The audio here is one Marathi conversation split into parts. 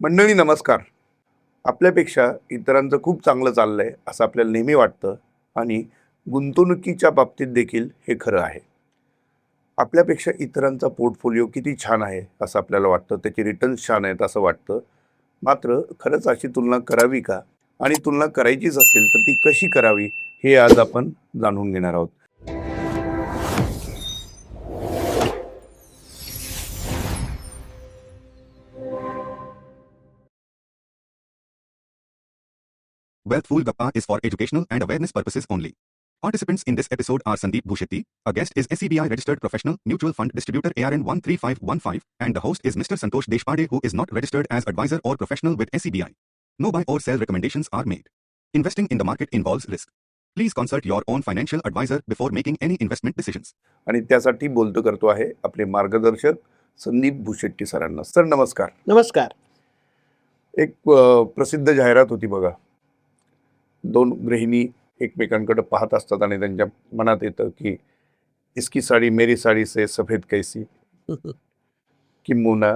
मंडळी नमस्कार. आपल्यापेक्षा इतरांचं खूप चांगलं चाललंय असं आपल्याला नेहमी वाटतं आणि गुंतवणुकीच्या बाबतीत देखील हे खरं आहे. आपल्यापेक्षा इतरांचा पोर्टफोलिओ किती छान आहे असं आपल्याला वाटतं, त्याचे रिटर्न्स छान आहेत असं वाटतं. मात्र खरंच अशी तुलना करावी का? आणि तुलना करायचीच असेल तर ती कशी करावी हे आज आपण जाणून घेणार आहोत. Wealthful Gappa is for educational and awareness purposes only. Participants in this episode are Sandeep Bhushetti, a guest is SCBI registered professional mutual fund distributor ARN 13515, and the host is Mr. Santosh Deshpande, who is not registered as advisor or professional with SCBI. No buy or sell recommendations are made. Investing in the market involves risk. Please consult your own financial advisor before making any investment decisions. आणि त्यासाठी बोलतो करतो आहे आपले मार्गदर्शक संदीप भुशेट्टी सरांना. सर नमस्कार. नमस्कार. एक प्रसिद्ध जाहिरात होती बघा. दोन गृहिणी एकमेकांकडे पाहत असतात आणि त्यांच्या मनात येतं की इसकी साडी मेरी साडी से सफेद कैसी. किंबहुना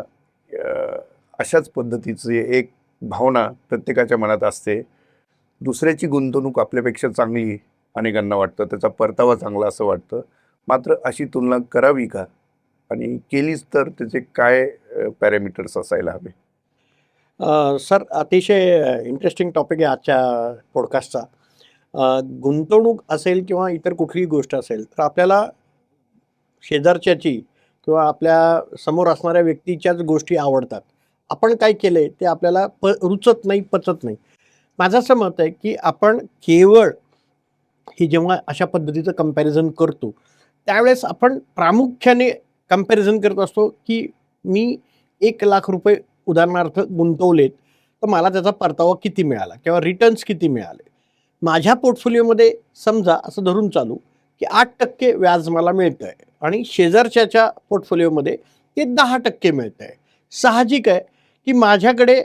अशाच पद्धतीची एक भावना प्रत्येकाच्या मनात असते. दुसऱ्याची गुंतवणूक आपल्यापेक्षा चांगली अनेकांना वाटतं, त्याचा परतावा चांगला असं वाटतं. मात्र अशी तुलना करावी का? आणि केलीच तर त्याचे काय पॅरामीटर्स असायला हवे? सर अतिशय इंटरेस्टिंग टॉपिक आहे आजच्या पॉडकास्टचा. गुंतवणूक असेल किंवा इतर कुठलीही गोष्ट असेल तर आपल्याला शेजारच्याची किंवा आपल्या समोर असणाऱ्या व्यक्तीच्याच गोष्टी आवडतात. आपण काय केलं ते आपल्याला रुचत नाही, पचत नाही. माझं असं मत आहे की आपण केवळ ही जेव्हा अशा पद्धतीचं कंपॅरिझन करतो त्यावेळेस आपण प्रामुख्याने कंपॅरिझन करत असतो की मी 1,00,000 रुपये उदाहरणार्थ गुंतवलेत तर मला त्याचा परतावा किती मिळाला किंवा रिटर्न्स किती मिळाले. माझ्या पोर्टफोलिओमध्ये समजा असं धरून चालू की 8% व्याज मला मिळतं आहे आणि शेजारच्याच्या पोर्टफोलिओमध्ये ते 10% मिळतं आहे. साहजिक आहे की माझ्याकडे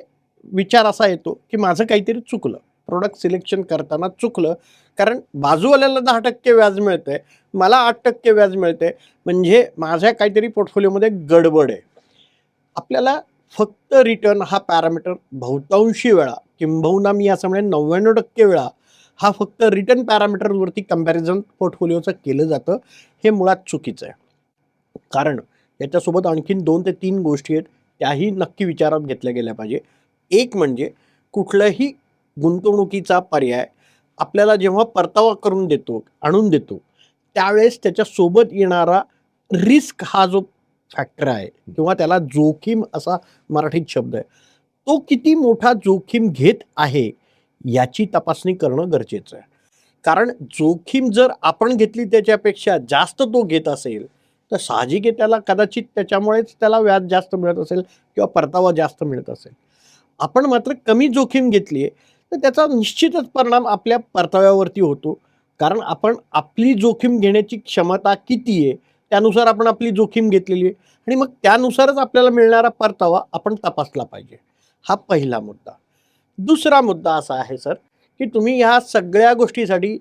विचार असा येतो की माझं काहीतरी चुकलं, प्रोडक्ट सिलेक्शन करताना चुकलं, कारण बाजूवाल्याला 10% व्याज मिळतं आहे, मला 8% व्याज मिळतं आहे, म्हणजे माझ्या काहीतरी पोर्टफोलिओमध्ये गडबड आहे. आपल्याला फक्त रिटर्न हा पॅरामीटर बहुतांशी वेळा, किंबहुना मी असं म्हणेन 99% वेळा हा फक्त रिटर्न पॅरामीटरवरती कंपॅरिझन पोर्टफोलिओचं केलं जातं. हे मुळात चुकीचं आहे. कारण याच्यासोबत आणखीन 2 ते 3 गोष्टी आहेत, त्याही नक्की विचारात घेतल्या गेल्या पाहिजे. एक म्हणजे कुठल्याही गुंतवणुकीचा पर्याय आपल्याला जेव्हा परतावा करून देतो, आणून देतो, त्यावेळेस त्याच्यासोबत येणारा रिस्क हा जो फॅक्टर आहे किंवा त्याला जोखीम असा मराठीत शब्द आहे, तो किती मोठा जोखीम घेत आहे याची तपासणी करणं गरजेचं आहे. कारण जोखीम जर आपण घेतली त्याच्यापेक्षा जास्त तो घेत असेल तर साहजिक आहे त्याला कदाचित त्याच्यामुळेच त्याला व्याज जास्त मिळत असेल किंवा परतावा जास्त मिळत असेल. आपण मात्र कमी जोखीम घेतली आहे तर त्याचा निश्चितच परिणाम आपल्या परताव्यावरती होतो. कारण आपण आपली जोखीम घेण्याची क्षमता किती आहे त्यानुसार आपण आपली जोखीम घेतलेली आहे आणि मग त्यानुसारच आपल्याला मिळणारा परतावा आपण तपासला पाहिजे. हा पहिला मुद्दा. दुसरा मुद्दा असा आहे सर की तुम्ही ह्या सगळ्या गोष्टीसाठी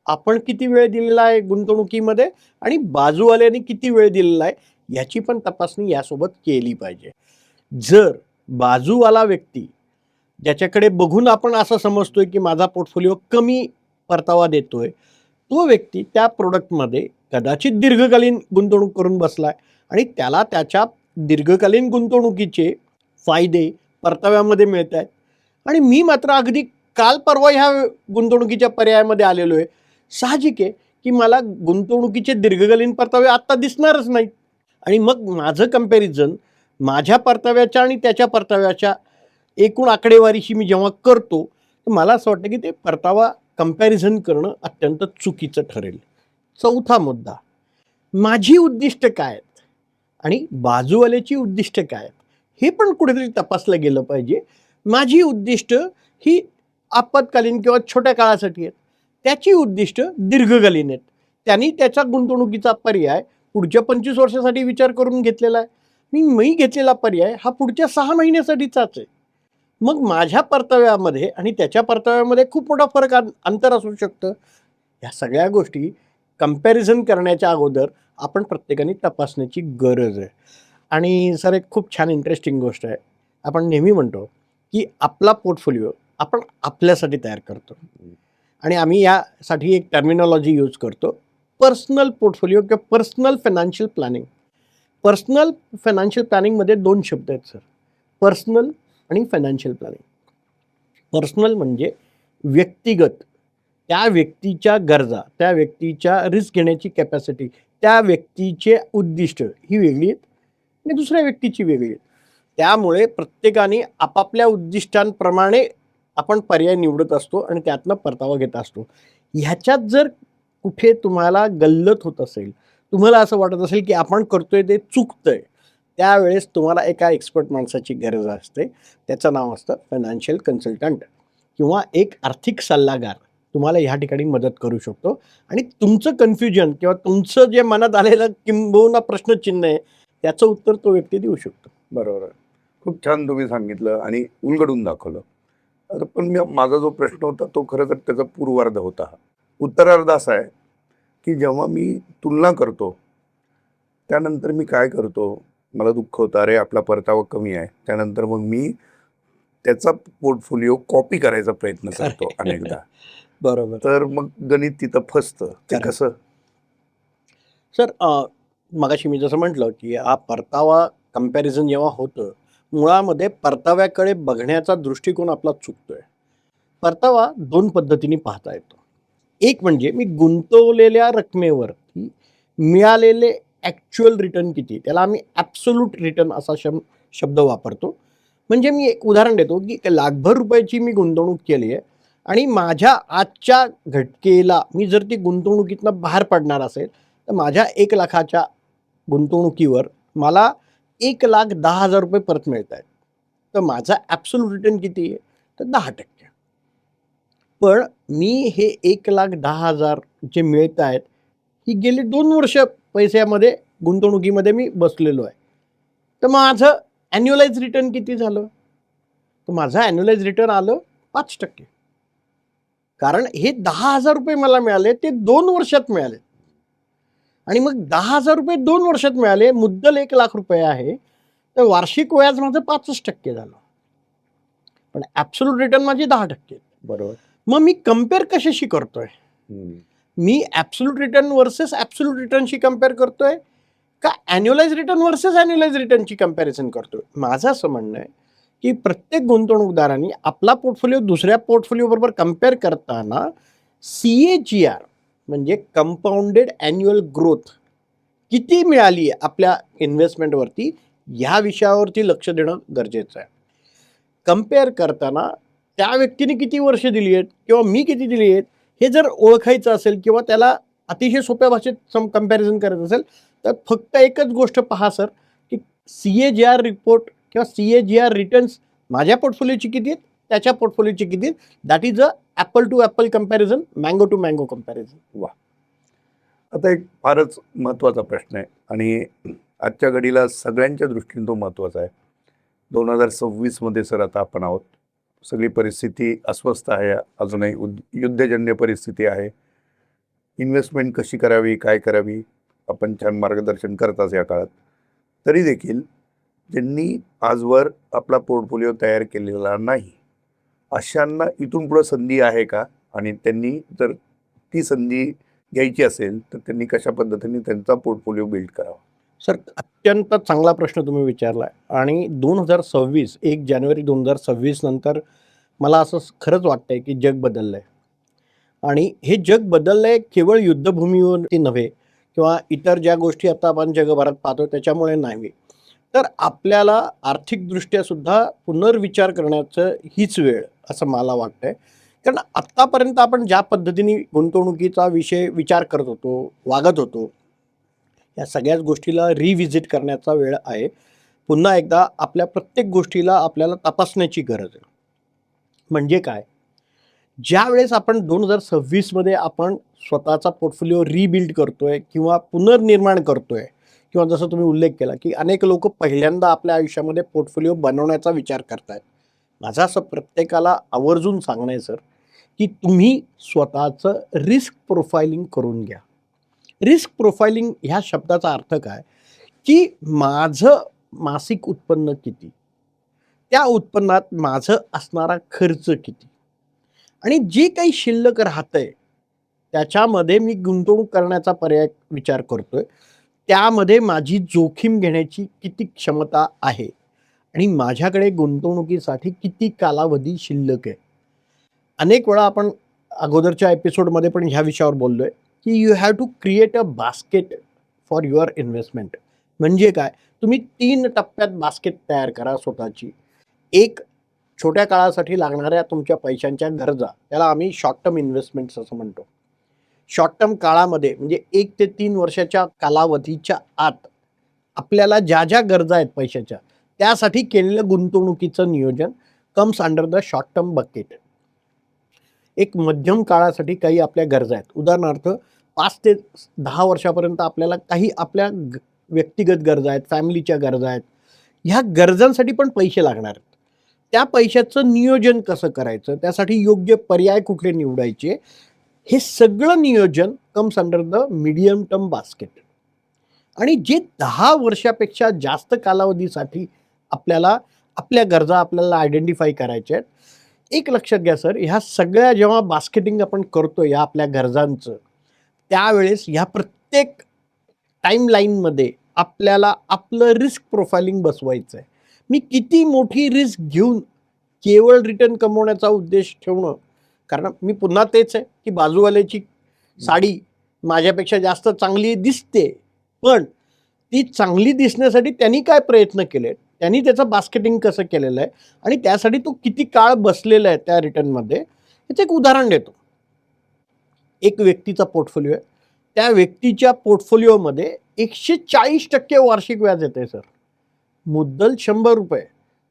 आपण किती वेळ दिलेला आहे गुंतवणुकीमध्ये आणि बाजूवाल्याने किती वेळ दिलेला आहे याची पण तपासणी यासोबत केली पाहिजे. जर बाजूवाला व्यक्ती ज्याच्याकडे बघून आपण असं समजतोय की माझा पोर्टफोलिओ कमी परतावा देतोय, तो व्यक्ती त्या प्रोडक्टमध्ये कदाचित दीर्घकालीन गुंतवणूक करून बसलाय आणि त्याला त्याच्या दीर्घकालीन गुंतवणुकीचे फायदे परताव्यामध्ये मिळत आहेत आणि मी मात्र अगदी काल परवा ह्या गुंतवणुकीच्या पर्यायामध्ये आलेलो आहे. साहजिक आहे की मला गुंतवणुकीचे दीर्घकालीन परतावे आत्ता दिसणारच नाहीत आणि मग माझं कंपॅरिझन माझ्या परताव्याच्या आणि त्याच्या परताव्याच्या एकूण आकडेवारीशी मी जेव्हा करतो तर मला असं वाटतं की ते परतावा कंपॅरिझन करणं अत्यंत चुकीचं ठरेल. चौथा मुद्दा, माझी उद्दिष्ट काय आहेत आणि बाजूवाल्याची उद्दिष्ट काय आहेत हे पण कुठेतरी तपासलं गेलं पाहिजे. माझी उद्दिष्ट ही आपत्कालीन किंवा छोट्या काळासाठी आहेत, त्याची उद्दिष्ट दीर्घकालीन आहेत. त्यांनी त्याच्या गुंतवणुकीचा पर्याय पुढच्या 25 वर्षासाठी विचार करून घेतलेला आहे. मी घेतलेला पर्याय हा पुढच्या 6 महिन्यासाठीचाच आहे. मग माझ्या परताव्यामध्ये आणि त्याच्या परताव्यामध्ये खूप मोठा फरक अंतर असू शकतं. या सगळ्या गोष्टी कंपॅरिझन करण्याच्या अगोदर आपण प्रत्येकाने तपासण्याची गरज आहे. आणि सर एक खूप छान इंटरेस्टिंग गोष्ट आहे. आपण नेहमी म्हणतो की आपला पोर्टफोलिओ आपण आपल्यासाठी तयार करतो आणि आम्ही यासाठी एक टर्मिनॉलॉजी यूज करतो, पर्सनल पोर्टफोलिओ किंवा personal financial planning. Personal financial प्लॅनिंगमध्ये 2 शब्द आहेत सर, पर्सनल आणि फायनान्शियल प्लॅनिंग. पर्सनल म्हणजे व्यक्तिगत, त्या व्यक्तीच्या गरजा, त्या व्यक्तीच्या रिस्क घेण्याची कॅपॅसिटी, त्या व्यक्तीचे उद्दिष्ट ही वेगळी आहेत आणि दुसऱ्या व्यक्तीची वेगळी आहेत. त्यामुळे प्रत्येकाने आपापल्या उद्दिष्टांप्रमाणे आपण पर्याय निवडत असतो आणि त्यातनं परतावा घेत असतो. ह्याच्यात जर कुठे तुम्हाला गल्लत होत असेल, तुम्हाला असं वाटत असेल की आपण करतोय ते चुकतंय, त्यावेळेस तुम्हाला एका एक्सपर्ट माणसाची गरज असते. त्याचं नाव असतं फायनान्शियल कन्सल्टंट किंवा एक आर्थिक सल्लागार. तुम्हाला ह्या ठिकाणी मदत करू शकतो आणि तुमचं कन्फ्युजन किंवा तुमचं जे मनात आलेलं किंबहुना प्रश्नचिन्ह आहे, त्याचं उत्तर तो व्यक्ती देऊ शकतो. बरोबर आहे. खूप छान तुम्ही सांगितलं आणि उलगडून दाखवलं. पण माझा जो प्रश्न होता तो खरं तर त्याचा पूर्वार्ध होता. उत्तरार्ध असा आहे की जेव्हा मी तुलना करतो त्यानंतर मी काय करतो, मला दुःख होतं, अरे आपला परतावा कमी आहे. त्यानंतर मग मी त्याचा पोर्टफोलिओ कॉपी करायचा प्रयत्न करतो अनेकदा. बरोबर. तर मग गणित तिथं फसतं. ते Correct. कसं? सर मगाशी मी जसं म्हटलं की हा परतावा कंपॅरिझन जेव्हा होतं, मुळामध्ये परताव्याकडे बघण्याचा दृष्टिकोन आपला चुकतोय. परतावा 2 पद्धतीने पाहता येतो. एक म्हणजे मी गुंतवलेल्या रकमेवरती मिळालेले ॲक्च्युअल रिटर्न किती, त्याला आम्ही ॲब्सोल्यूट रिटर्न असा शब्द वापरतो. म्हणजे मी एक उदाहरण देतो की लाखभर रुपयाची मी गुंतवणूक केली आहे आणि माझ्या आजच्या घटकेला मी जर ती गुंतवणुकीतनं बाहेर पडणार असेल, तर माझ्या 1 लाखाच्या गुंतवणुकीवर मला 1,10,000 रुपये परत मिळत आहेत. तर माझा ॲब्सोल्यूट रिटर्न किती आहे? तर 10%. पण मी हे 1,10,000 जे मिळत आहेत, ही गेली 2 वर्ष पैशामध्ये गुंतवणुकीमध्ये मी बसलेलो आहे. तर माझं ॲन्युअलाइज रिटर्न किती झालं? तर माझं ॲन्युअलाइज रिटर्न आलं 5%. कारण हे 10,000 रुपये मला मिळाले, ते 2 वर्षात मिळाले. आणि मग 10,000 रुपये 2 वर्षात मिळाले, मुद्दल 1,00,000 रुपये आहे, तर वार्षिक व्याज माझं 5% झालं. पण ॲब्सोल्यूट रिटर्न माझे 10%. बरोबर. मग मी कंपेअर कशाशी करतोय? मी ॲब्सोल्यूट रिटर्न वर्सेस ॲब्सोल्यूट रिटर्नशी कंपेअर करतोय का ॲन्युअलाइज रिटर्न वर्सेस ॲन्युअलाइज रिटर्नची कंपॅरिझन करतोय? माझं असं म्हणणं आहे की प्रत्येक गुंतवणूकदारांनी आपला पोर्टफोलिओ दुसऱ्या पोर्टफोलिओबरोबर कंपेअर करताना CAGR म्हणजे कंपाऊंडेड ॲन्युअल ग्रोथ किती मिळाली आहे आपल्या इन्व्हेस्टमेंटवरती, ह्या विषयावरती लक्ष देणं गरजेचं आहे. कंपेअर करताना त्या व्यक्तीने किती वर्ष दिली आहेत किंवा मी किती दिली आहेत, हे जर ओळखायचं असेल किंवा त्याला अतिशय सोप्या भाषेत कंपॅरिझन करायचं असेल, तर फक्त एकच गोष्ट पहा सर, की CAGR रिपोर्ट किंवा CAGR रिटर्न्स माझ्या पोर्टफोलिओची किती आहेत, त्याच्या पोर्टफोलिओची किती आहेत. That is a apple to apple comparison, mango to mango comparison. आता एक फारच महत्त्वाचा प्रश्न आहे आणि आजच्या घडीला सगळ्यांच्या दृष्टीने तो महत्त्वाचा आहे. 2026 मध्ये सर आता आपण आहोत. सगळी परिस्थिती अस्वस्थ आहे. अजूनही युद्धजन्य परिस्थिती आहे. इन्व्हेस्टमेंट कशी करावी, काय करावी, आपण छान मार्गदर्शन करताच या काळात. तरी देखील ज्यांनी आजवर आपला पोर्टफोलिओ तयार केलेला नाही, अशांना इथून पुढं संधी आहे का? आणि त्यांनी जर ती संधी घ्यायची असेल तर त्यांनी कशा पद्धतीने त्यांचा पोर्टफोलिओ बिल्ड करावा? सर अत्यंत चांगला प्रश्न तुम्ही विचारला आहे आणि 2026 1 जानेवारी 2026 नंतर मला असं खरंच वाटतंय की जग बदललं आहे आणि हे जग बदललं आहे केवळ युद्धभूमीवरती नव्हे किंवा इतर ज्या गोष्टी आता आपण जगभरात पाहतो त्याच्यामुळे नाही, तर आपल्याला आर्थिकदृष्ट्या सुद्धा पुनर्विचार करण्याचं हीच वेळ असं मला वाटतंय. कारण आत्तापर्यंत आपण ज्या पद्धतीने गुंतवणुकीचा विचार करत होतो, वागत होतो, या सगळ्याच गोष्टीला रिव्हिजिट करण्याचा वेळ आहे. पुन्हा एकदा आपल्या प्रत्येक गोष्टीला आपल्याला तपासण्याची गरज आहे. म्हणजे काय? ज्यावेळेस आपण 2026 मध्ये आपण स्वतःचा पोर्टफोलिओ रिबिल्ड करतोय किंवा पुनर्निर्माण करतोय किंवा जसं तुम्ही उल्लेख केला की अनेक लोक पहिल्यांदा आपल्या आयुष्यामध्ये पोर्टफोलिओ बनवण्याचा विचार करतायत. माझं असं प्रत्येकाला आवर्जून सांगणं आहे सर, की तुम्ही स्वतःचं रिस्क प्रोफाइलिंग करून घ्या. रिस्क प्रोफाइलिंग ह्या शब्दाचा अर्थ काय, की माझं मासिक उत्पन्न किती, त्या उत्पन्नात माझं असणारा खर्च किती आणि जे काही शिल्लक राहतंय त्याच्यामध्ये मी गुंतवणूक करण्याचा पर्याय विचार करतोय. त्यामध्ये माझी जोखीम घेण्याची किती क्षमता आहे आणि माझ्याकडे गुंतवणुकीसाठी किती कालावधी शिल्लक आहे. अनेक वेळा आपण अगोदरच्या एपिसोडमध्ये पण ह्या विषयावर बोललोय की you have to create a basket for your investment. म्हणजे काय, तुम्ही 3 टप्प्यात बास्केट तयार करा स्वतःची. एक, छोट्या काळासाठी लागणाऱ्या तुमच्या पैशांच्या गरजा, त्याला आम्ही शॉर्ट टर्म इन्व्हेस्टमेंट्स असं म्हणतो. शॉर्ट टर्म काळामध्ये म्हणजे 1 ते 3 वर्षाच्या कालावधीच्या आत आपल्याला ज्या ज्या गरजा आहेत पैशाच्या त्यासाठी केलेलं गुंतवणुकीचं नियोजन comes under the short term bucket. एक मध्यम काळासाठी काही आपल्या गरजा आहेत. उदाहरणार्थ 5 ते 10 वर्षापर्यंत आपल्याला काही आपल्या व्यक्तिगत गरजा आहेत, फॅमिलीच्या गरजा आहेत. ह्या गरजांसाठी पण पैसे लागणार आहेत. त्या पैशाचं नियोजन कसं करायचं, त्यासाठी योग्य पर्याय कुठले निवडायचे, हे सगळं नियोजन comes under the medium term basket. आणि जे 10 वर्षापेक्षा जास्त कालावधीसाठी आपल्याला आपल्या गरजा आपल्याला आयडेंटिफाय करायच्या आहेत. एक लक्षात घ्या सर, ह्या सगळ्या जेव्हा बास्केटिंग आपण करतो या आपल्या गरजांचं, त्यावेळेस ह्या प्रत्येक टाईमलाईनमध्ये आपल्याला आपलं रिस्क प्रोफाइलिंग बसवायचं आहे. मी किती मोठी रिस्क घेऊन केवळ रिटर्न कमवण्याचा उद्देश ठेवणं, कारण मी पुन्हा तेच आहे की बाजूवाल्याची साडी माझ्यापेक्षा जास्त चांगली दिसते, पण ती चांगली दिसण्यासाठी त्यांनी काय प्रयत्न केले, त्यांनी त्याचं बास्केटिंग कसं केलेलं आहे आणि त्यासाठी तो किती काळ बसलेला आहे त्या रिटर्नमध्ये, याचं एक उदाहरण देतो. एक व्यक्तीचा पोर्टफोलिओ आहे. त्या व्यक्तीच्या पोर्टफोलिओमध्ये 140% वार्षिक व्याज येते सर. मुद्दल ₹100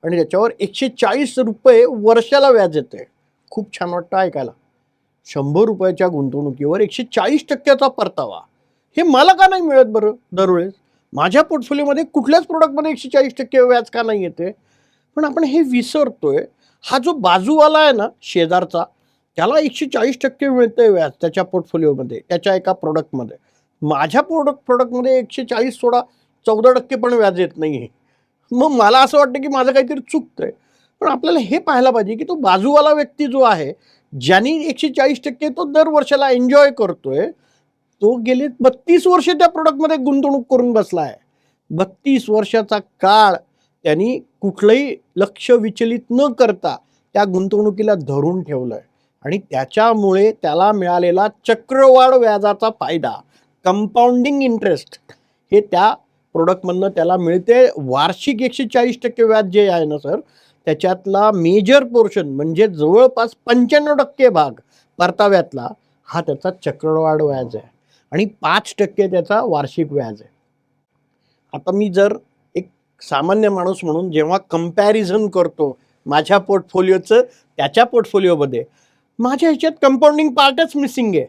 आणि त्याच्यावर ₹140 वर्षाला व्याज येते. खूप छान वाटतं ऐकायला. ₹100 गुंतवणुकीवर 140%चा परतावा. हे मला का नाही मिळत बरं दरवेळेस? माझ्या पोर्टफोलिओमध्ये कुठल्याच प्रोडक्टमध्ये 140% व्याज का नाही येते? पण आपण हे विसरतोय. हा जो बाजूवाला आहे ना शेजारचा, त्याला 140% मिळतंय व्याज त्याच्या पोर्टफोलिओमध्ये, त्याच्या एका प्रोडक्टमध्ये. माझ्या प्रोडक्टमध्ये 140 सोडा 14% पण व्याज येत नाही आहे. मग मला असं वाटतं की माझं काहीतरी चुकतंय. पण आपल्याला हे पाहायला पाहिजे की तो बाजूवाला व्यक्ती जो आहे, ज्यांनी 140% तो दर वर्षाला एन्जॉय करतोय, तो गेले 32 वर्ष त्या प्रोडक्टमध्ये गुंतवणूक करून बसला आहे. 32 वर्षाचा काळ त्यांनी कुठलंही लक्ष विचलित न करता त्या गुंतवणुकीला धरून ठेवलंय आणि त्याच्यामुळे त्याला मिळालेला चक्रवाढ व्याजाचा फायदा, कंपाऊंडिंग इंटरेस्ट, हे त्या प्रोडक्टमधनं त्याला मिळते. वार्षिक 140% व्याज जे आहे ना सर, त्याच्यातला मेजर पोर्शन म्हणजे जवळपास 95% भाग परताव्यातला हा त्याचा चक्रवाढ व्याज आहे आणि 5% त्याचा वार्षिक व्याज आहे. आता मी जर एक सामान्य माणूस म्हणून जेव्हा कंपॅरिझन करतो माझ्या पोर्टफोलिओचं त्याच्या पोर्टफोलिओमध्ये, माझ्या ह्याच्यात कंपाऊंडिंग पार्टच मिसिंग आहे.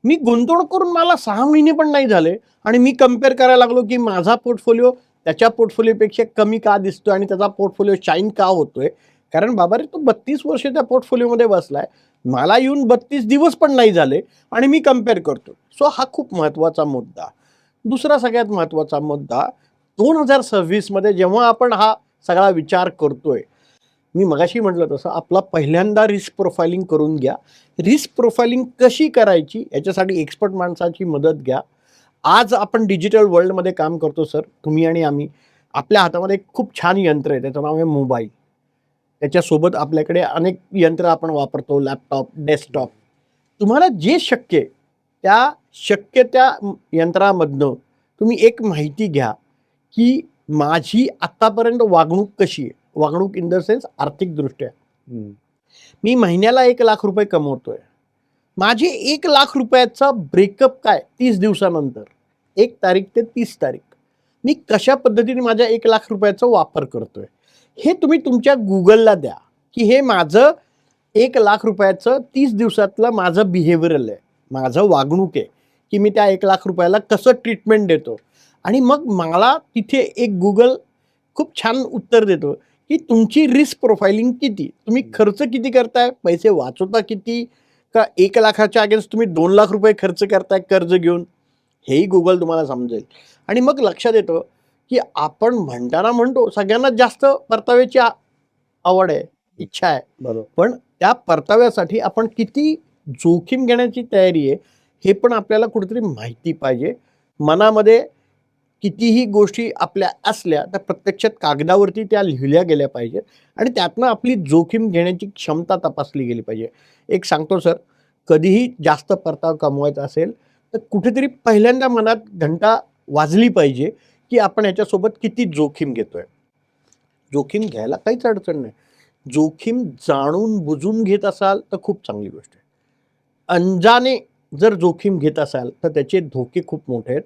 मी गुंतवणूक करून मला 6 महिने पण नाही झाले आणि मी कम्पेअर करायला लागलो की माझा पोर्टफोलिओ त्याच्या पोर्टफोलिओपेक्षा कमी का दिसतोय आणि त्याचा पोर्टफोलिओ शाईन का होतोय. कारण बाबा रे, तो 32 वर्ष त्या पोर्टफोलिओमध्ये बसलाय, मला येऊन 32 दिवस पण नाही झाले आणि मी कम्पेअर करतो. सो हा खूप महत्त्वाचा मुद्दा. दुसरा सगळ्यात महत्त्वाचा मुद्दा, 2026 मध्ये जेव्हा आपण हा सगळा विचार करतोय, मी मगाशी म्हटलं तसं आपला पहिल्यांदा रिस्क प्रोफाइलिंग करून घ्या. रिस्क प्रोफाइलिंग कशी करायची याच्यासाठी एक्सपर्ट माणसाची मदत घ्या. आज आपण डिजिटल वर्ल्डमध्ये काम करतो सर, तुम्ही आणि आम्ही. आपल्या हातामध्ये एक खूप छान यंत्र आहे, त्याचं नाव आहे मोबाईल. त्याच्यासोबत आपल्याकडे अनेक यंत्र आपण वापरतो, लॅपटॉप, डेस्कटॉप. तुम्हाला जे शक्य आहे त्या यंत्रामधनं तुम्ही एक माहिती घ्या की माझी आत्तापर्यंत वागणूक कशी आहे. वागणूक इन द सेन्स आर्थिकदृष्ट्या. मी महिन्याला ₹1,00,000 कमवतोय. माझे ₹1,00,000चा ब्रेकअप काय 30 दिवसानंतर, 1 तारीख ते 30 तारीख, मी कशा पद्धतीने माझ्या ₹1,00,000चा वापर करतोय, हे तुम्ही तुमच्या गुगलला द्या की हे माझं ₹1,00,000चं 30 दिवसातलं माझं बिहेवियरल आहे, माझं वागणूक आहे की मी त्या ₹1,00,000ला कसं ट्रीटमेंट देतो. आणि मग मला तिथे एक गुगल खूप छान उत्तर देतो की तुमची रिस्क प्रोफाइलिंग किती, तुम्ही खर्च किती करताय, पैसे वाचवता किती, का 1,00,000च्या अगेन्स्ट तुम्ही ₹2,00,000 खर्च करताय कर्ज घेऊन, हेही गुगल तुम्हाला समजेल. आणि मग लक्षात येतं की आपण म्हणताना म्हणतो सगळ्यांनाच जास्त परताव्याची आवड आहे, इच्छा आहे, बरोबर. पण त्या परताव्यासाठी आपण किती जोखीम घेण्याची तयारी आहे हे पण आपल्याला कुठेतरी माहिती पाहिजे. मनामध्ये कितीही गोष्टी आपल्या असल्या तर प्रत्यक्षात कागदावरती त्या लिहिल्या गेल्या पाहिजेत आणि त्यातनं आपली जोखीम घेण्याची क्षमता तपासली गेली पाहिजे. एक सांगतो सर, कधीही जास्त परतावा कमवायचा असेल तर कुठेतरी पहिल्यांदा मनात घंटा वाजली पाहिजे की आपण ह्याच्यासोबत किती जोखीम घेतोय. जोखीम घ्यायला काहीच अडचण नाही. जोखीम जाणून बुजून घेत असाल तर खूप चांगली गोष्ट आहे. अंजाने जर जोखीम घेत असाल तर त्याचे धोके खूप मोठे आहेत.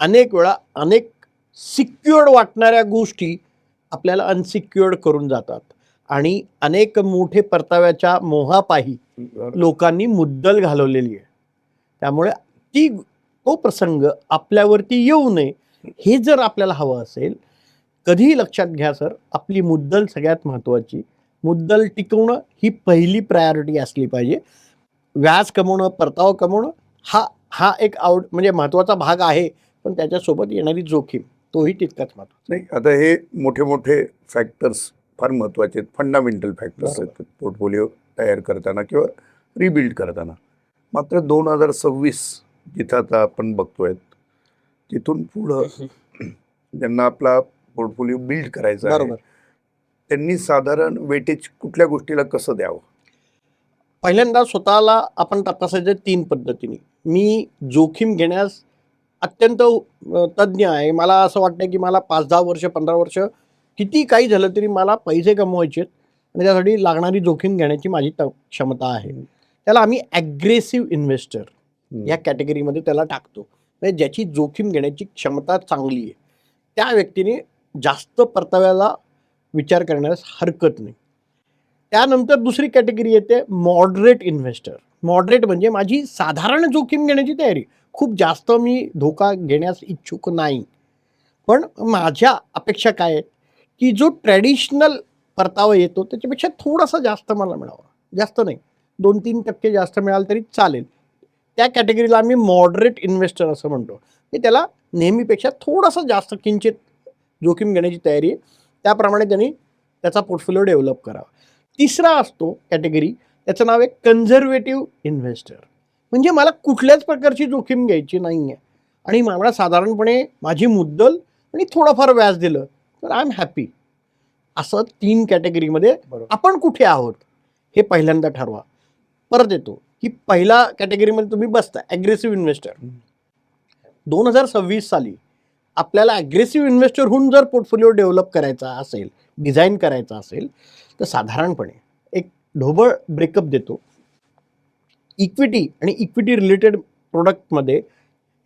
अनेक वेळा अनेक सिक्युअर्ड वाटणाऱ्या गोष्टी आपल्याला अनसिक्युअर्ड करून जातात आणि अनेक मोठे परताव्याच्या मोहापायी लोकांनी मुद्दल घालवलेली आहे. त्यामुळे तो प्रसंग आपल्यावरती येऊ नये हे जर आपल्याला हवं असेल, कधीही लक्षात घ्या सर, आपली मुद्दल सगळ्यात महत्त्वाची. मुद्दल टिकवणं ही पहिली प्रायोरिटी असली पाहिजे. व्याज कमवणं, परतावा कमवणं हा हा एक म्हणजे महत्त्वाचा भाग आहे, पण त्याच्यासोबत येणारी जोखीम तोही तितकाच महत्त्वाचा. नाही, आता हे मोठे मोठे फॅक्टर्स फार महत्त्वाचे आहेत, फंडामेंटल फॅक्टर्स बरोबर. आहेत पोर्टफोलिओ तयार करताना किंवा रिबिल्ड करताना. मात्र 2026 जिथं आता आपण बघतोय, तिथून पुढं ज्यांना आपला पोर्टफोलिओ बिल्ड करायचा आहे, बरोबर. त्यांनी साधारण वेटेज कुठल्या गोष्टीला कसं द्यावं? पहिल्यांदा स्वतःला आपण तपासायचं 3 पद्धतीने. मी जोखीम घेण्यास अत्यंत तज्ज्ञ आहे. मला असं वाटतं की मला 5-10 वर्ष, 15 वर्ष किती काही झालं तरी मला पैसे कमवायचे आहेत आणि त्यासाठी लागणारी जोखीम घेण्याची माझी क्षमता आहे. त्याला आम्ही ॲग्रेसिव्ह इन्व्हेस्टर या कॅटेगरीमध्ये त्याला टाकतो. म्हणजे ज्याची जोखीम घेण्याची क्षमता चांगली आहे. त्या व्यक्तीने जास्त परताव्याला विचार करण्यास हरकत नाही. त्यानंतर दुसरी कॅटेगरी येते मॉडरेट इन्व्हेस्टर. मॉडरेट म्हणजे माझी साधारण जोखीम घेण्याची तयारी. खूप जास्त मी धोका घेण्यास इच्छुक नाही. पण माझ्या अपेक्षा काय आहेत, की जो ट्रॅडिशनल परतावा येतो त्याच्यापेक्षा थोडासा जास्त मला मिळावा. जास्त नाही, 2-3% जास्त मिळालं तरी चालेल. त्या कॅटेगरीला आम्ही मॉडरेट इन्व्हेस्टर असं म्हणतो, की त्याला नेहमीपेक्षा थोडासा जास्त किंचित जोखीम घेण्याची तयारी आहे. त्याप्रमाणे त्यांनी त्याचा पोर्टफोलिओ डेव्हलप करावा. तिसरा असतो कॅटेगरी, त्याचं नाव आहे कन्झर्वेटिव्ह इन्व्हेस्टर. म्हणजे मला कुठल्याच प्रकारची जोखीम घ्यायची नाही आहे आणि मला साधारणपणे माझी मुद्दल आणि थोडंफार व्याज दिलं तर आय एम हॅपी. असं 3 कॅटेगरीमध्ये आपण कुठे आहोत हे पहिल्यांदा ठरवा. परत येतो की पहिला कॅटेगरीमध्ये तुम्ही बसता ॲग्रेसिव्ह इन्व्हेस्टर. 2026 साली आपल्याला ॲग्रेसिव्ह इन्व्हेस्टर होऊन जर पोर्टफोलिओ डेव्हलप करायचा असेल, डिझाईन करायचा असेल, तर साधारणपणे एक ढोबळ ब्रेकअप देतो. इक्विटी आणि इक्विटी रिलेटेड प्रोडक्टमध्ये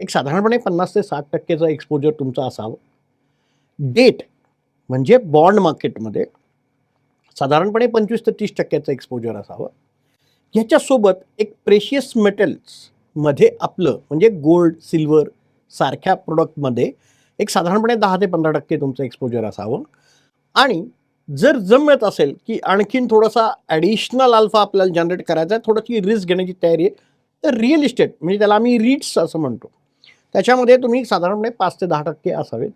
एक साधारणपणे 50 ते 60% एक्सपोजर तुमचं असावं. डेट म्हणजे बॉन्ड मार्केटमध्ये साधारणपणे 25 ते 30% एक्सपोजर असावं. ह्याच्यासोबत एक प्रेशियस मेटल्समध्ये आपलं म्हणजे गोल्ड, सिल्वर सारख्या प्रोडक्टमध्ये एक साधारणपणे 10 ते 15% तुमचं एक्सपोजर असावं. आणि जर जमत असेल की आणखीन थोडासा ॲडिशनल अल्फा आपल्याला जनरेट करायचा आहे, थोडीशी रिस्क घेण्याची तयारी आहे, तर रिअल इस्टेट म्हणजे त्याला आम्ही रिट्स असं म्हणतो, त्याच्यामध्ये तुम्ही साधारणपणे 5 ते 10% असावेत.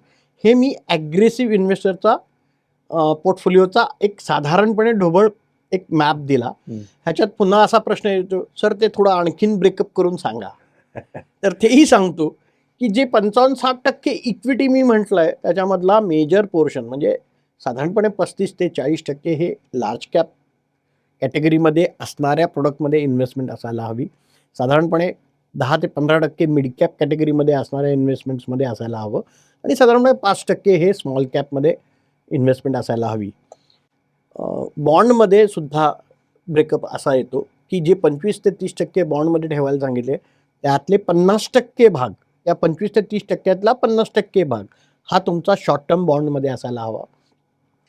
हे मी ॲग्रेसिव्ह इन्व्हेस्टरचा पोर्टफोलिओचा एक साधारणपणे ढोबळ एक मॅप दिला. ह्याच्यात पुन्हा असा प्रश्न येतो, सर ते थोडं आणखीन ब्रेकअप करून सांगा. तर तेही सांगतो की जे 55-60% इक्विटी मी म्हटलं आहे त्याच्यामधला मेजर पोर्शन म्हणजे साधारणपणे 35 ते 40% हे लार्ज कॅप कॅटेगरीमध्ये असणाऱ्या प्रोडक्टमध्ये इन्व्हेस्टमेंट असायला हवी. साधारणपणे 10 ते 15% मिड कॅप कॅटेगरीमध्ये असणाऱ्या इन्व्हेस्टमेंट्समध्ये असायला हवं आणि साधारणपणे 5% हे स्मॉल कॅपमध्ये इन्व्हेस्टमेंट असायला हवी. बॉन्डमध्ये सुद्धा ब्रेकअप असा येतो की जे 25 ते 30% बॉन्डमध्ये ठेवायला सांगितले त्यातले 50% भाग, त्या 25 ते 30%तला 50% भाग हा तुमचा शॉर्ट टर्म बॉन्डमध्ये असायला हवा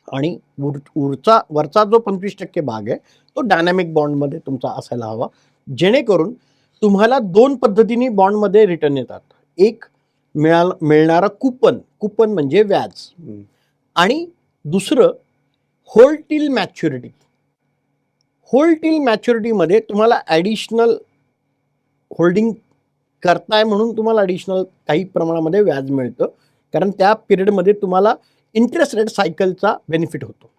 आणि वरचा जो 25% भाग आहे तो डायनॅमिक बॉन्डमध्ये तुमचा असायला हवा, जेणेकरून तुम्हाला 2 पद्धतीने बॉन्डमध्ये रिटर्न येतात. एक मिळणारा कुपन म्हणजे व्याज आणि दुसरं hold till maturity. Hold till मॅच्युरिटीमध्ये तुम्हाला ॲडिशनल होल्डिंग करताय म्हणून तुम्हाला ॲडिशनल काही प्रमाणामध्ये व्याज मिळतं, कारण त्या पिरियडमध्ये तुम्हाला इंटरेस्ट रेट सायकलचा बेनिफिट होतो.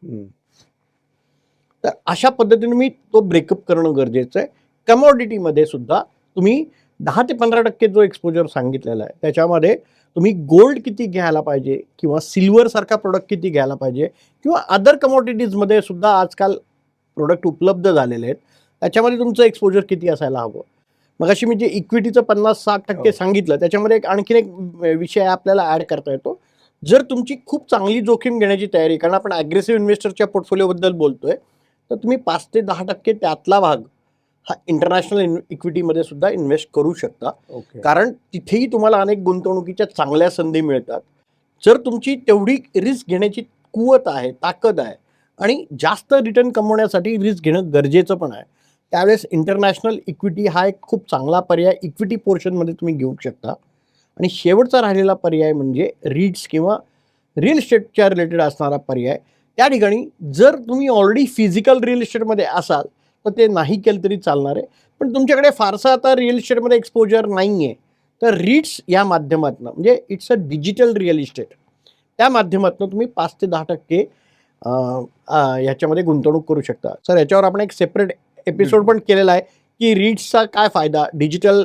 तर अशा पद्धतीने मी तो ब्रेकअप करणं गरजेचं आहे. कमॉडिटीमध्ये सुद्धा तुम्ही 10 ते 15% जो एक्सपोजर सांगितलेला आहे त्याच्यामध्ये तुम्ही गोल्ड किती घ्यायला पाहिजे किंवा सिल्वरसारखा प्रोडक्ट किती घ्यायला पाहिजे किंवा अदर कमॉडिटीजमध्ये सुद्धा आजकाल प्रोडक्ट उपलब्ध झालेले आहेत, त्याच्यामध्ये तुमचं एक्सपोजर किती असायला हवं. मगाशी मी जे इक्विटीचं 50-60% हो. सांगितलं त्याच्यामध्ये आणखीन एक विषय आपल्याला ॲड करता येतो. जर तुमची खूप चांगली जोखीम घेण्याची तयारी, कारण आपण ॲग्रेसिव्ह इन्व्हेस्टरच्या पोर्टफोलिओबद्दल बोलतोय, तर तुम्ही 5 ते 10% त्यातला भाग हा इंटरनॅशनल इक्विटीमध्ये सुद्धा इन्व्हेस्ट करू शकता. ओके. कारण तिथेही तुम्हाला अनेक गुंतवणुकीच्या चांगल्या संधी मिळतात. जर तुमची तेवढी रिस्क घेण्याची कुवत आहे, ताकद आहे आणि जास्त रिटर्न कमवण्यासाठी रिस्क घेणं गरजेचं पण आहे, त्यावेळेस इंटरनॅशनल इक्विटी हा एक खूप चांगला पर्याय इक्विटी पोर्शनमध्ये तुम्ही घेऊ शकता. आणि शेवटचा राहिलेला पर्याय म्हणजे रीट्स किंवा रिअल इस्टेटच्या रिलेटेड असणारा पर्याय. त्या ठिकाणी जर तुम्ही ऑलरेडी फिजिकल रिअल इस्टेटमध्ये असाल तर ते नाही केलं तरी चालणार आहे, पण तुमच्याकडे फारसा आता रिअल इस्टेटमध्ये एक्सपोजर नाही आहे, तर रीट्स या माध्यमातून म्हणजे it's a digital real estate, त्या माध्यमातून तुम्ही 5 ते 10% ह्याच्यामध्ये गुंतवणूक करू शकता. सर याच्यावर आपण एक सेपरेट एपिसोड पण केलेला आहे की रीट्सचा काय फायदा, डिजिटल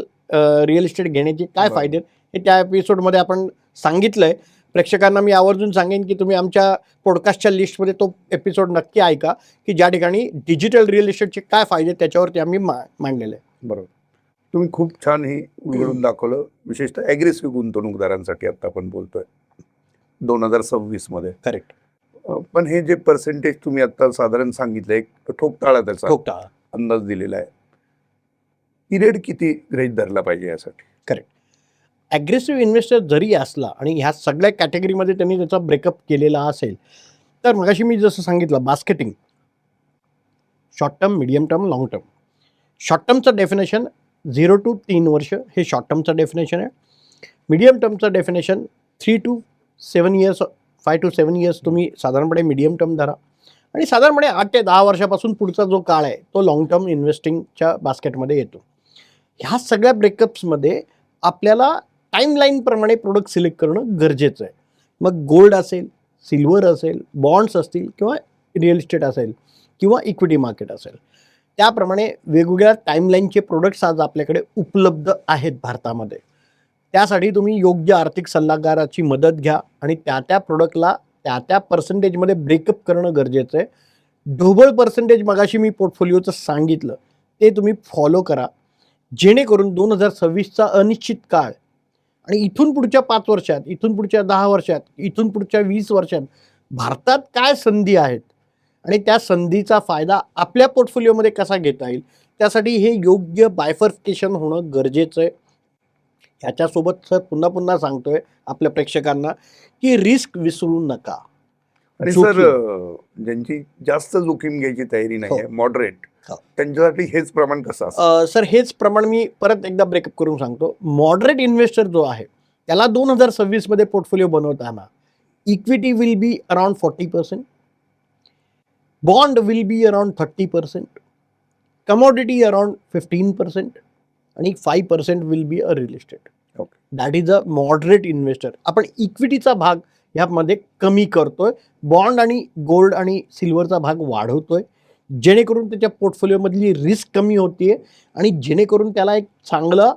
रिअल इस्टेट घेण्याचे काय बरं. फायदे हे त्या एपिसोडमध्ये आपण सांगितलं आहे. प्रेक्षकांना मी आवर्जून सांगेन की तुम्ही आमच्या पॉडकास्टच्या लिस्टमध्ये तो एपिसोड नक्की ऐका, की ज्या ठिकाणी डिजिटल रिअल इस्टेटचे काय फायदे त्याच्यावरती आम्ही मांडलेले आहे. बरोबर. तुम्ही खूप छान हे उलगडून दाखवलं, विशेषतः ॲग्रेसिव्ह गुंतवणूकदारांसाठी आता आपण बोलतोय 2026 मध्ये. करेक्ट. पण हे जे पर्सेंटेज तुम्ही आता साधारण सांगितलं, एक ठोकताळा त्याचा ठोकता. अंदाज दिलेला आहे. पिरियड किती गृहीत धरला पाहिजे यासाठी? करेक्ट. ॲग्रेसिव्ह इन्व्हेस्टर जरी असला आणि ह्या सगळ्या कॅटेगरीमध्ये त्यांनी त्याचा ब्रेकअप केलेला असेल, तर मगाशी मी जसं सांगितलं basketing, short term, medium term, long term. Short टर्मचं डेफिनेशन 0 to 3 वर्ष हे शॉर्ट टर्मचं डेफिनेशन आहे. मीडियम टर्मचं definition 3 to 7 years, 5 to 7 years तुम्ही साधारणपणे मीडियम टर्म धरा आणि साधारणपणे 8 ते 10 वर्षापासून पुढचा जो काळ आहे तो लाँग टर्म इन्व्हेस्टिंगच्या बास्केटमध्ये येतो. ह्या सगळ्या ब्रेकअप्समध्ये आपल्याला टाईमलाईनप्रमाणे प्रोडक्ट सिलेक्ट करणं गरजेचं आहे. मग गोल्ड असेल, सिल्वर असेल, बॉन्ड्स असतील किंवा रिअल इस्टेट असेल किंवा इक्विटी मार्केट असेल, त्याप्रमाणे वेगवेगळ्या टाईमलाईनचे प्रोडक्ट्स आज आपल्याकडे उपलब्ध आहेत भारतामध्ये. त्यासाठी तुम्ही योग्य आर्थिक सल्लागाराची मदत घ्या आणि त्या प्रोडक्टला त्या पर्सेंटेजमध्ये ब्रेकअप करणं गरजेचं आहे. ढोबळ पर्सेंटेज मगाशी मी पोर्टफोलिओचं सांगितलं ते तुम्ही फॉलो करा, जेणेकरून 2026चा अनिश्चित काळ आणि इथून पुढच्या 5 वर्षात, इथून पुढच्या 10 वर्षात, इथून पुढच्या 20 वर्षात भारतात काय संधी आहेत आणि त्या संधीचा फायदा आपल्या पोर्टफोलिओमध्ये कसा घेता येईल, त्यासाठी हे योग्य बायफर्फिकेशन होणं गरजेचं आहे. ह्याच्यासोबत सर पुन्हा सांगतोय आपल्या प्रेक्षकांना की रिस्क विसरू नका. आणि जोखीम. सर ज्यांची जास्त जोखीम घ्यायची तयारी नाही आहे, मॉडरेट, हो. त्यांच्यासाठी हेच प्रमाण कसं असतं? सर हेच प्रमाण मी परत एकदा ब्रेकअप करून सांगतो. मॉडरेट इन्व्हेस्टर जो आहे त्याला 2026 मध्ये पोर्टफोलिओ बनवताना equity will be around 40%, bond will be around 30%, commodity around 15% आणि 5% will be a real estate. Okay. That is a moderate investor. आपण इक्विटीचा भाग ह्यामध्ये कमी करतोय, बॉन्ड आणि गोल्ड आणि सिल्वरचा भाग वाढवतोय, जेणेकरून त्याच्या पोर्टफोलिओमधली रिस्क कमी होतीये आणि जेणेकरून त्याला एक चांगला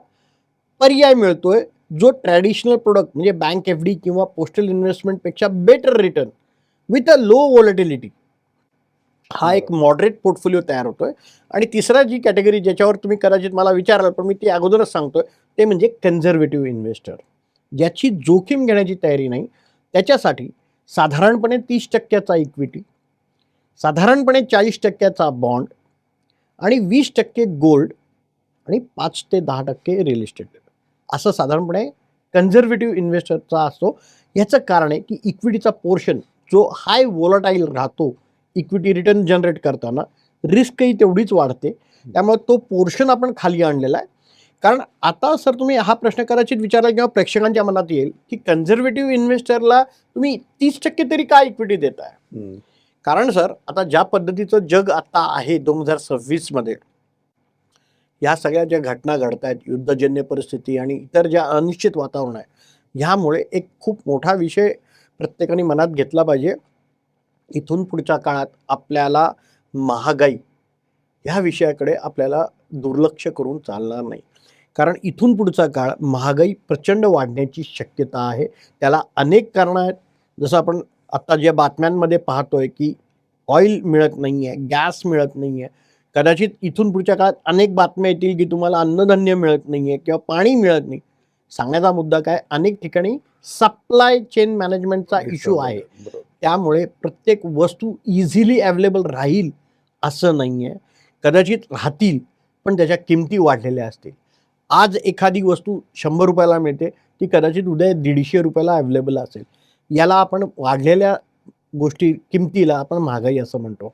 पर्याय मिळतोय जो ट्रॅडिशनल प्रोडक्ट म्हणजे बँक एफ डी किंवा पोस्टल इन्व्हेस्टमेंटपेक्षा better return with a low volatility हा एक मॉडरेट पोर्टफोलिओ तयार होतोय. आणि तिसरा जी कॅटेगरी ज्याच्यावर तुम्ही कदाचित मला विचाराल पण मी ती अगोदरच सांगतोय ते म्हणजे कन्झर्वेटिव्ह इन्व्हेस्टर, ज्याची जोखीम घेण्याची तयारी नाही. त्याच्यासाठी साधारणपणे 30% इक्विटी, साधारणपणे 40% बॉन्ड आणि 20% गोल्ड आणि 5 ते 10% रिअल इस्टेट असं साधारणपणे कन्झर्वेटिव्ह इन्व्हेस्टरचा असतो. याचं कारण आहे की इक्विटीचा पोर्शन जो हाय वोलाटाईल राहतो, इक्विटी रिटर्न जनरेट करताना रिस्कही तेवढीच वाढते, त्यामुळे तो पोर्शन आपण खाली आणलेला आहे. कारण आता सर तुम्ही हा प्रश्न कदाचित विचाराल किंवा प्रेक्षकांच्या मनात येईल की कन्झर्वेटिव्ह इन्व्हेस्टरला तुम्ही 30% तरी का इक्विटी देताय. कारण सर आता ज्या पद्धतीचं जग आता आहे 2026 मध्ये, या सगळ्या ज्या घटना घडत आहेत, युद्धजन्य परिस्थिती आणि इतर ज्या अनिश्चित वातावरण आहे, ह्यामुळे एक खूप मोठा विषय प्रत्येकाने मनात घेतला पाहिजे. इथून पुढच्या काळात आपल्याला महागाई ह्या विषयाकडे आपल्याला दुर्लक्ष करून चालणार नाही. कारण इथून पुढचा काळ महागाई प्रचंड वाढण्याची शक्यता आहे. त्याला अनेक कारणं आहेत. जसं आपण आता ज्या बातम्यांमध्ये पाहतोय की ऑइल मिळत नाही आहे, गॅस मिळत नाही आहे. कदाचित इथून पुढच्या काळात अनेक बातम्या येतील की तुम्हाला अन्नधान्य मिळत नाही आहे किंवा पाणी मिळत नाही. सांगण्याचा मुद्दा काय, अनेक ठिकाणी सप्लाय चेन मॅनेजमेंटचा इश्यू आहे. बरोबर. त्यामुळे प्रत्येक वस्तू इझिली अवेलेबल राहील असं नाही आहे. कदाचित राहतील, पण त्याच्या किमती वाढलेल्या असतील. आज एखादी वस्तू 100 रुपयाला मिळते, ती कदाचित उद्या 150 रुपयाला अवेलेबल असेल. याला आपण वाढलेल्या गोष्टी किमतीला आपण महागाई असं म्हणतो.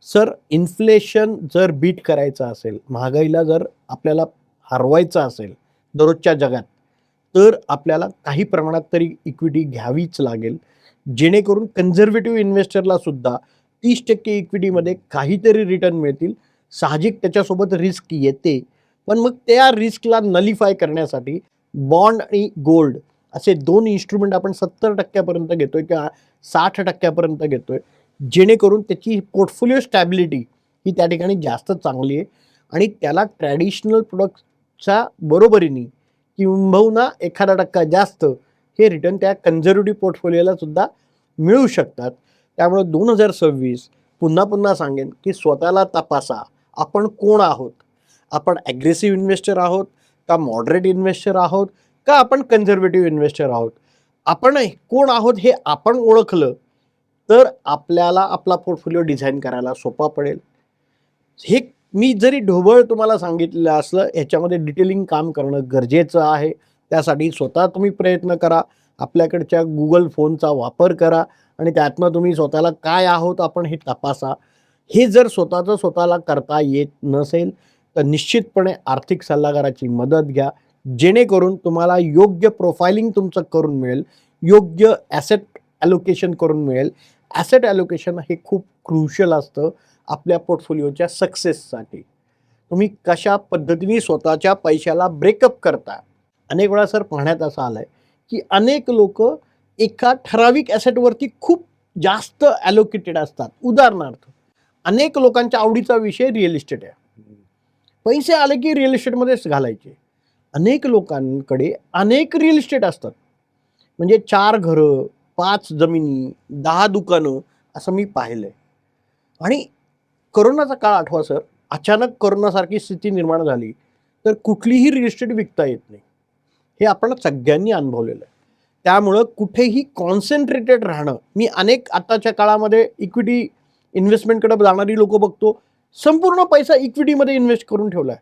सर, इन्फ्लेशन जर बीट करायचं असेल, महागाईला जर आपल्याला हरवायचं असेल दररोजच्या जगात, तर आपल्याला काही प्रमाणात तरी इक्विटी घ्यावीच लागेल. जेणेकरून कन्झर्वेटिव्ह इन्व्हेस्टरला सुद्धा 30% इक्विटीमध्ये काहीतरी रिटर्न मिळतील. साहजिक त्याच्यासोबत रिस्क येते, पण मग त्या रिस्कला नलिफाय करण्यासाठी बॉन्ड आणि गोल्ड असे 2 इन्स्ट्रुमेंट आपण 70% पर्यंत घेतोय किंवा 60% पर्यंत घेतोय. जेणेकरून त्याची पोर्टफोलिओ स्टॅबिलिटी ही त्या ठिकाणी जास्त चांगली आहे आणि त्याला ट्रॅडिशनल प्रोडक्टच्या बरोबरीने किंबहुना 1% जास्त हे रिटर्न त्या कन्झर्वेटिव्ह पोर्टफोलिओला सुद्धा मिळू शकतात. त्यामुळे 2026 पुन्हा सांगेन की स्वतःला तपासा, आपण कोण आहोत. आपण ॲग्रेसिव्ह इन्व्हेस्टर आहोत का मॉडरेट इन्व्हेस्टर आहोत का आपण कन्झर्वेटिव्ह इन्व्हेस्टर आहोत. आपण कोण आहोत हे आपण ओळखलं तर आपल्याला आपला पोर्टफोलिओ डिझाईन करायला सोपा पडेल. हे मी जरी ढोबळ तुम्हाला सांगितलं असलं, ह्याच्यामध्ये डिटेलिंग काम करणं गरजेचं आहे. त्यासाठी स्वतः तुम्ही प्रयत्न करा. आपल्याकडच्या Google फोनचा वापर करा आणि त्यातनं तुम्ही स्वतःला काय आहोत आपण हे तपासा. हे जर स्वतःला करता येत नसेल तर निश्चितपणे आर्थिक सल्लागाराची मदत घ्या. जेणेकरून तुम्हाला योग्य प्रोफाइलिंग तुमचं करून मिळेल, योग्य ॲसेट ॲलोकेशन करून मिळेल. ॲसेट ॲलोकेशन हे खूप क्रुशियल असतं आपल्या पोर्टफोलिओच्या सक्सेससाठी. तुम्ही कशा पद्धतीने स्वतःच्या पैशाला ब्रेकअप करता. अनेक वेळा सर पाहण्यात असं आलं आहे की अनेक लोक एका ठराविक ॲसेटवरती खूप जास्त ॲलोकेटेड असतात. उदाहरणार्थ, अनेक लोकांच्या आवडीचा विषय रिअल इस्टेट आहे. पैसे आले की रिअल इस्टेटमध्येच घालायचे. अनेक लोकांकडे अनेक रिअल इस्टेट असतात. म्हणजे 4 घरं, 5 जमिनी, 10 दुकानं असं मी पाहिलं आहे. आणि कोरोनाचा काळ आठवा सर, अचानक कोरोनासारखी स्थिती निर्माण झाली तर कुठलीही रिअल इस्टेट विकता येत नाही. हे आपण सगळ्यांनी अनुभवलेलं आहे. त्यामुळं कुठेही कॉन्सन्ट्रेटेड राहणं. मी अनेक आताच्या काळामध्ये इक्विटी इन्व्हेस्टमेंटकडे जाणारी लोक बघतो, संपूर्ण पैसा इक्विटीमध्ये इन्व्हेस्ट करून ठेवला आहे.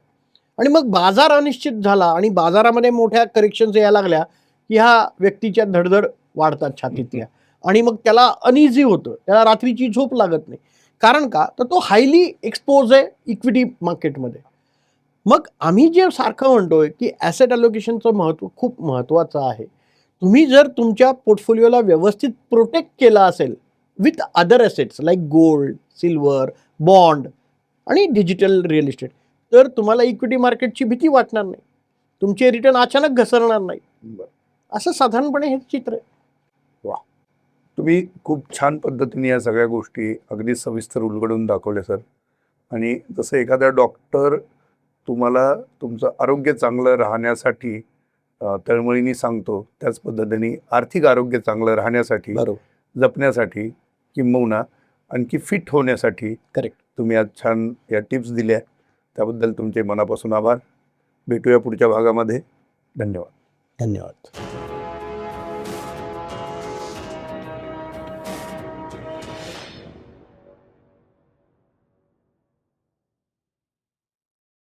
आणि मग बाजार अनिश्चित झाला आणि बाजारामध्ये मोठ्या करेक्शन्स यायला लागल्या की ह्या व्यक्तीच्या धडधड वाढतात छातीतल्या आणि मग त्याला अनइझी होतं, त्याला रात्रीची झोप लागत नाही. कारण का, तर तो हायली एक्सपोज आहे इक्विटी मार्केटमध्ये. मग आम्ही जे सारखं म्हणतोय की ॲसेट अलोकेशनचं महत्त्व खूप महत्त्वाचं आहे. तुम्ही जर तुमच्या पोर्टफोलिओला व्यवस्थित प्रोटेक्ट केला असेल with other assets like gold, silver, bond आणि डिजिटल रिअल इस्टेट, तर तुम्हाला इक्विटी मार्केटची भीती वाटणार नाही. तुमचे रिटर्न अचानक घसरणार नाही. असं साधारणपणे हे चित्र आहे. तुम्ही खूप छान पद्धतीने या सगळ्या गोष्टी अगदी सविस्तर उलगडून दाखवल्या सर. आणि जसं एखादा डॉक्टर तुम्हाला तुमचं आरोग्य चांगलं राहण्यासाठी तळमळीने सांगतो, त्याच पद्धतीने आर्थिक आरोग्य चांगलं राहण्यासाठी, बरोबर, जपण्यासाठी किंबहुना आणखी फिट होण्यासाठी करेक्ट. तुम्ही आज छान या टिप्स दिल्या. त्याबद्दल तुमचे मनापासून आभार. भेटूया पुढच्या भागामध्ये. धन्यवाद. धन्यवाद.